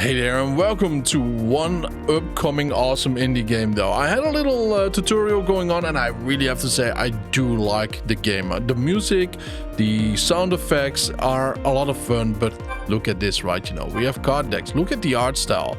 Hey there and welcome to one upcoming awesome indie game though. I had a little tutorial going on and I really have to say I do like the game. The music, the sound effects are a lot of fun, but look at this, right? You know, we have card decks. Look at the art style.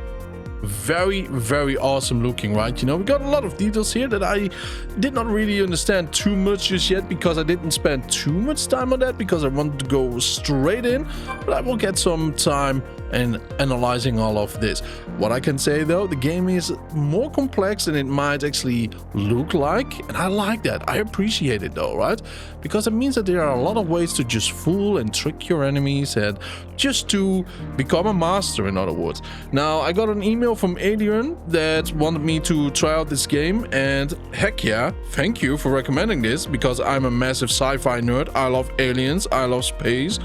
Very awesome looking, right? You know, we got a lot of details here that I did not really understand too much just yet because I didn't spend too much time on that because I wanted to go straight in, but I will get some time in analyzing all of this. What I can say though, the game is more complex than it might actually look like, and I like that. I appreciate it though, right? Because it means that there are a lot of ways to just fool and trick your enemies and just to become a master, in other words. Now, I got an email from Adrian that wanted me to try out this game, and heck yeah, thank you for recommending this because I'm a massive sci-fi nerd. I love aliens, I love space.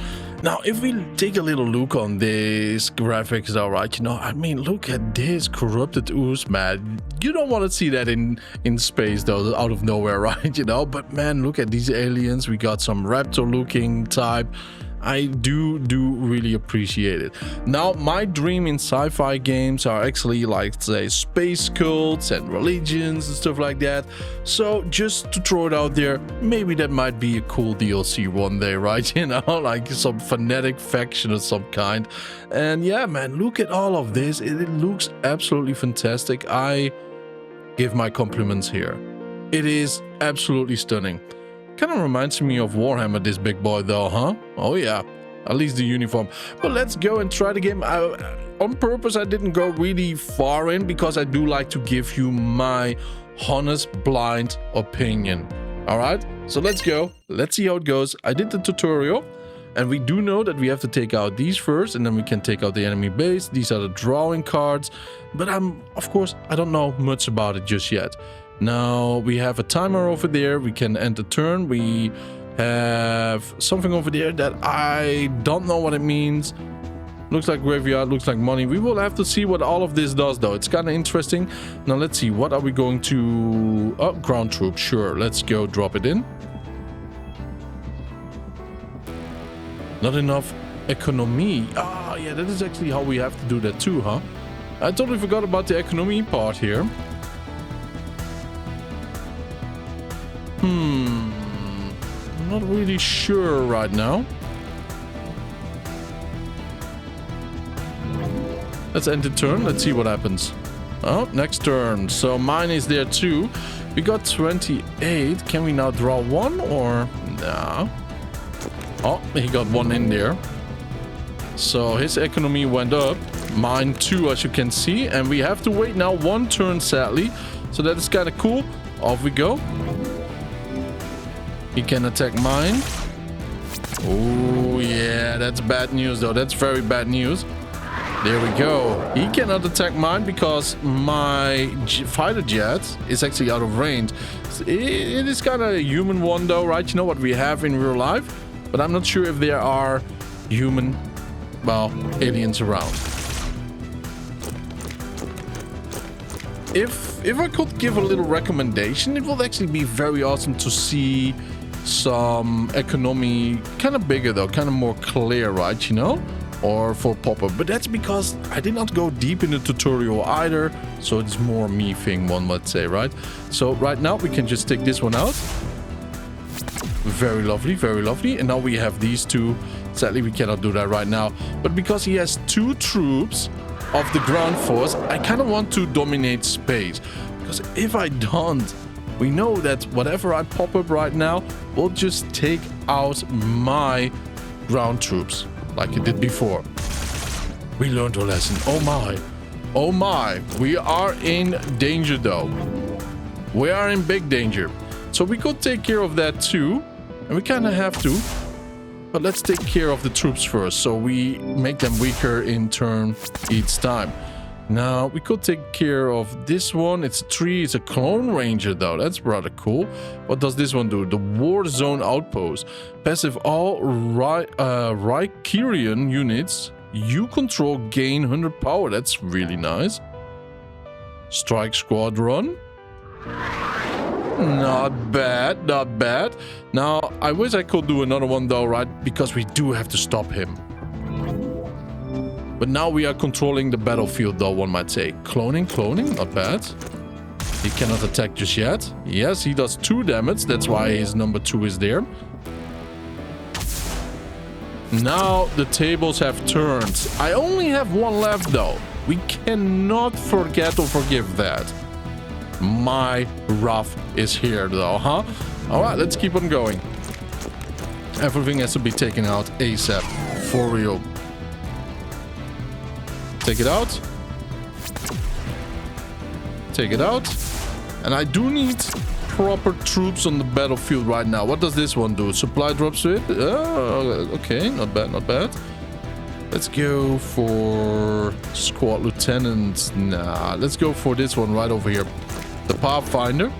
Now, if we take a little look on this graphics though, right, you know, I mean, look at this corrupted ooze, man. You don't want to see that in space though, out of nowhere, right, you know? But man, look at these aliens. We got some raptor looking type. I do really appreciate it. Now, my dream in sci-fi games are actually like, say, space cults and religions and stuff like that. So just to throw it out there, maybe that might be a cool DLC one day, right? You know, like some fanatic faction of some kind. And yeah, man, look at all of this. It looks absolutely fantastic. I give my compliments here. It is absolutely stunning. Kind of reminds me of Warhammer, this big boy though, huh? Oh yeah, at least the uniform. But let's go and try the game. On purpose, I didn't go really far in because I do like to give you my honest, blind opinion. All right, so let's go. Let's see how it goes. I did the tutorial, and we do know that we have to take out these first, and then we can take out the enemy base. These are the drawing cards, but of course, I don't know much about it just yet. Now, we have a timer over there. We can end the turn. We have something over there that I don't know what it means. Looks like graveyard, looks like money. We will have to see what all of this does, though. It's kind of interesting. Now, let's see. What are we going to... Oh, ground troops. Sure. Let's go drop it in. Not enough economy. Ah, yeah, that is actually how we have to do that too, huh? I totally forgot about the economy part here. I'm not really sure right now. Let's end the turn. Let's see what happens. Oh, next turn. So mine is there too. We got 28. Can we now draw one or no? Oh, he got one in there. So his economy went up. Mine too, as you can see. And we have to wait now one turn, sadly. So that is kind of cool. Off we go. He can attack mine. Oh, yeah, that's bad news, though. That's very bad news. There we go. He cannot attack mine because my fighter jet is actually out of range. It is kind of a human one, though, right? You know what we have in real life? But I'm not sure if there are human, well, aliens around. If I could give a little recommendation, it would actually be very awesome to see some economy kind of bigger though, kind of more clear, right, you know, or for pop-up. But that's because I did not go deep in the tutorial either, so it's more me thing, one might say, right? So right now we can just take this one out. Very lovely. And now we have these two. Sadly, we cannot do that right now, but because he has two troops of the ground force, I kind of want to dominate space, because if I don't, we know that whatever I pop up right now will just take out my ground troops like it did before. We learned our lesson. Oh my, we are in danger though. We are in big danger. So we could take care of that too, and we kind of have to. But let's take care of the troops first, so we make them weaker in turn each time. Now, we could take care of this one. It's a tree. It's a clone ranger, though. That's rather cool. What does this one do? The war zone outpost. Passive all Rykerian units you control gain 100 power. That's really nice. Strike squadron. Not bad, not bad. Now, I wish I could do another one though, right? Because we do have to stop him. But now we are controlling the battlefield, though, one might say. Cloning, not bad. He cannot attack just yet. Yes, he does 2 damage. That's why his number 2 is there. Now the tables have turned. I only have 1 left, though. We cannot forget or forgive that. My wrath is here, though, huh? All right, let's keep on going. Everything has to be taken out ASAP. For real. Take it out. Take it out. And I do need proper troops on the battlefield right now. What does this one do? Supply drops with? Oh, okay. Not bad, not bad. Let's go for squad lieutenant. Nah, let's go for this one right over here. The Pathfinder.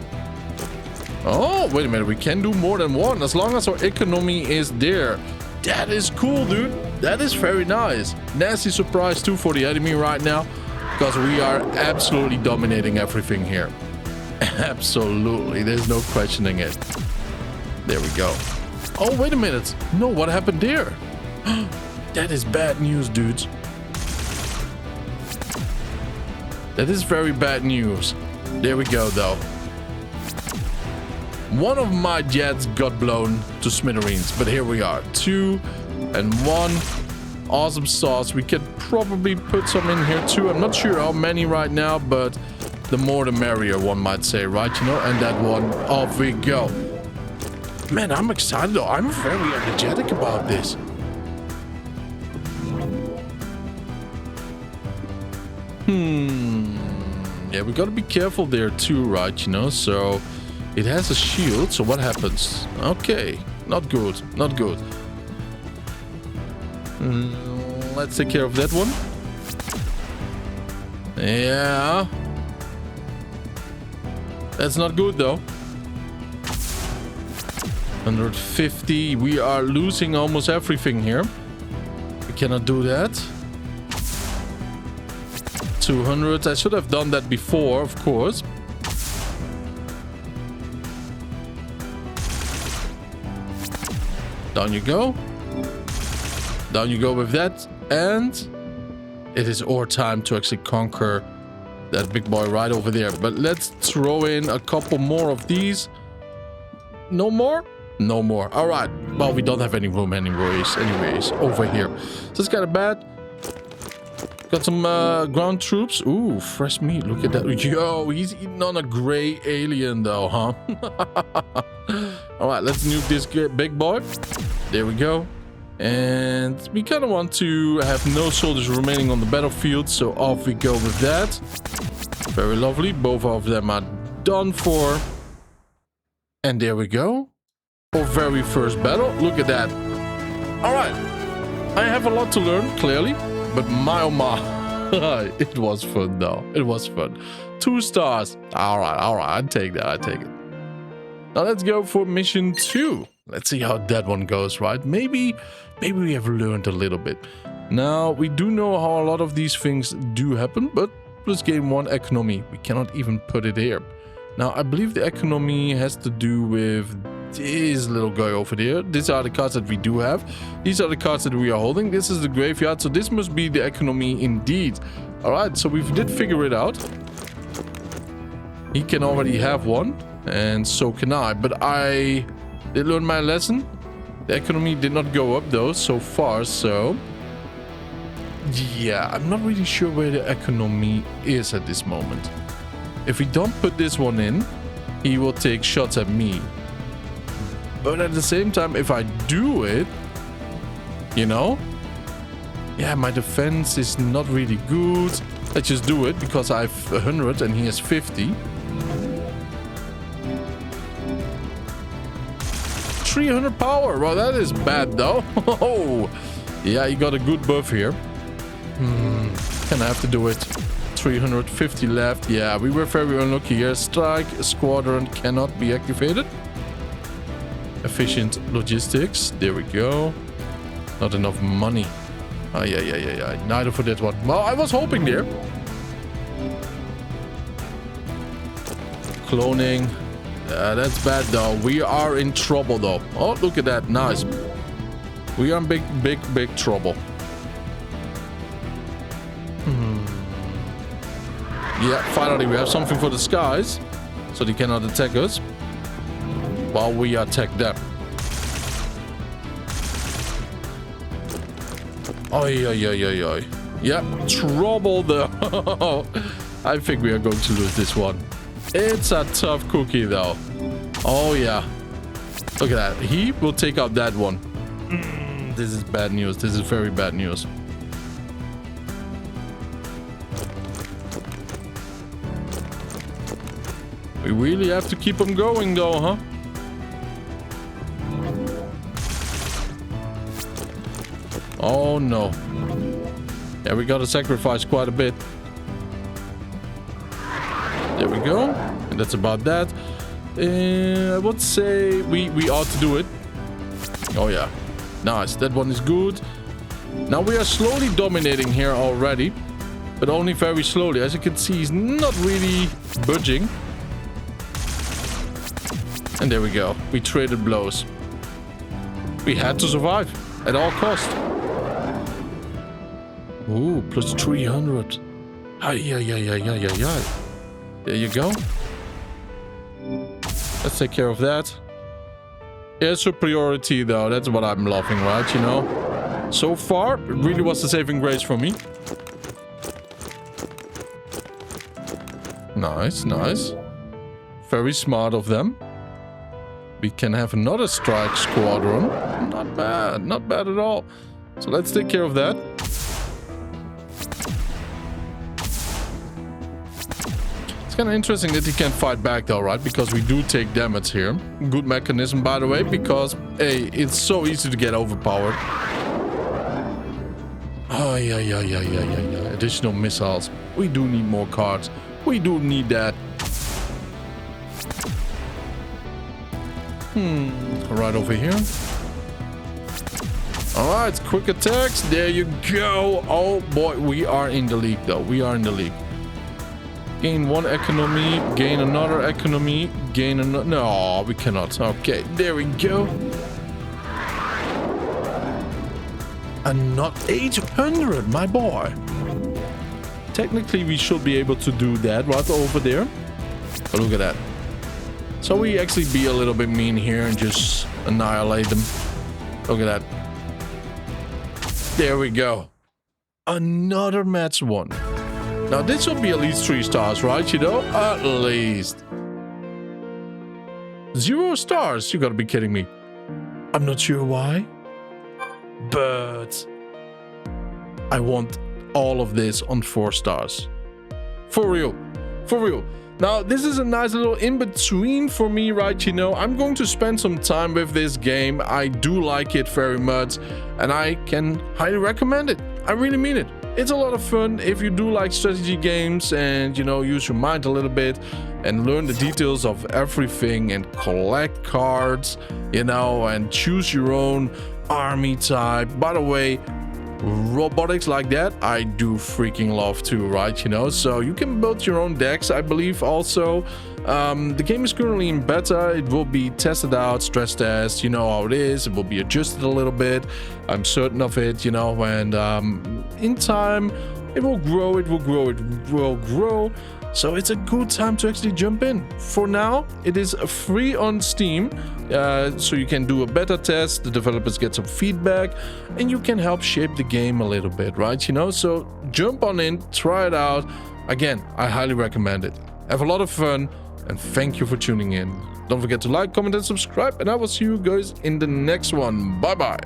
Oh, wait a minute. We can do more than 1 as long as our economy is there. That is cool, dude. That is very nice. Nasty surprise too for the enemy right now, because we are absolutely dominating everything here. Absolutely. There's no questioning it. There we go. Oh, wait a minute. No, what happened there? That is bad news, dudes. That is very bad news. There we go, though. One of my jets got blown to smithereens, but here we are. 2 and 1. Awesome sauce. We can probably put some in here too. I'm not sure how many right now, but the more the merrier, one might say, right? You know, and that one, off we go. Man, I'm excited though. I'm very energetic about this. Yeah, we gotta be careful there too, right? You know, so it has a shield. So what happens? Okay, not good, not good. Let's take care of that one. Yeah. That's not good though. 150. We are losing almost everything here. We cannot do that. 200. I should have done that before, of course. Down you go. Down you go with that. And it is our time to actually conquer that big boy right over there. But let's throw in a couple more of these. No more? No more. All right. Well, we don't have any room anyways over here. So it's kind of bad. Got some ground troops. Ooh, fresh meat. Look at that. Yo, he's eating on a gray alien though, huh? All right, let's nuke this big boy. There we go. And we kind of want to have no soldiers remaining on the battlefield. So off we go with that. Very lovely. Both of them are done for. And there we go. Our very first battle. Look at that. All right. I have a lot to learn, clearly. But my oh my. It was fun, though. It was fun. 2 stars. All right. I'd take that. I'd take it. Now let's go for mission 2. Let's see how that one goes, right? Maybe we have learned a little bit. Now, we do know how a lot of these things do happen, but let's gain 1 economy. We cannot even put it here. Now, I believe the economy has to do with this little guy over there. These are the cards that we do have. These are the cards that we are holding. This is the graveyard, so this must be the economy indeed. All right, so we did figure it out. He can already have 1, and so can I. But I did learn my lesson. The economy did not go up though so far, so yeah, I'm not really sure where the economy is at this moment. If we don't put this one in, he will take shots at me. But at the same time, if I do it, you know, yeah, my defense is not really good. Let's just do it because I have 100 and he has 50. 300 power. Well, that is bad though. Oh, yeah, he got a good buff here. Can I have to do it? 350 left. Yeah, we were very unlucky here. Strike squadron cannot be activated. Efficient logistics. There we go. Not enough money. Oh, yeah. Neither for that one. Well, I was hoping there. Cloning. That's bad though. We are in trouble though. Oh, look at that. Nice. We are in big trouble. Yeah, finally we have something for the skies. So they cannot attack us while we attack them. Oi, oi, oi, oi, oi. Yeah, trouble though. I think we are going to lose this one. It's a tough cookie though. Oh yeah. Look at that. He will take out that one. This is bad news. This is very bad news. We really have to keep them going though, huh? Oh no. Yeah, we gotta sacrifice quite a bit. There we go. And that's about that. I would say we ought to do it. Oh yeah. Nice. That one is good. Now we are slowly dominating here already. But only very slowly. As you can see, he's not really budging. And there we go. We traded blows. We had to survive at all costs. Ooh, plus 300. Ay. There you go. Let's take care of that. Air superiority, though. That's what I'm loving, right? You know? So far, it really was the saving grace for me. Nice, nice. Very smart of them. We can have another strike squadron. Not bad. Not bad at all. So let's take care of that. It's kind of interesting that he can't fight back though, right? Because we do take damage here. Good mechanism, by the way, because, hey, it's so easy to get overpowered. Oh, yeah. Additional missiles. We do need more cards. We do need that. Right over here. Alright, quick attacks. There you go. Oh boy, we are in the league though. We are in the league. Gain one economy, gain another economy, gain another. No, we cannot. Okay, there we go. And not 800, my boy. Technically, we should be able to do that right over there. But look at that. So we actually be a little bit mean here and just annihilate them. Look at that. There we go. Another match won. Now this should be at least 3 stars, right? You know, at least. 0 stars? You gotta be kidding me. I'm not sure why, but I want all of this on 4 stars. For real. For real. Now, this is a nice little in-between for me, right? You know, I'm going to spend some time with this game. I do like it very much, and I can highly recommend it. I really mean it. It's a lot of fun if you do like strategy games and, you know, use your mind a little bit and learn the details of everything and collect cards, you know, and choose your own army type. By the way, robotics like that I do freaking love too, right? You know, so you can build your own decks, I believe. Also, the game is currently in beta. It will be tested out, stress test, you know how it is. It will be adjusted a little bit, I'm certain of it, you know, and in time it will grow, it will grow. So it's a good time to actually jump in. For now, it is free on Steam, so you can do a beta test, the developers get some feedback, and you can help shape the game a little bit, right? You know, so jump on in, try it out. Again, I highly recommend it. Have a lot of fun, and thank you for tuning in. Don't forget to like, comment, and subscribe, and I will see you guys in the next one. Bye-bye.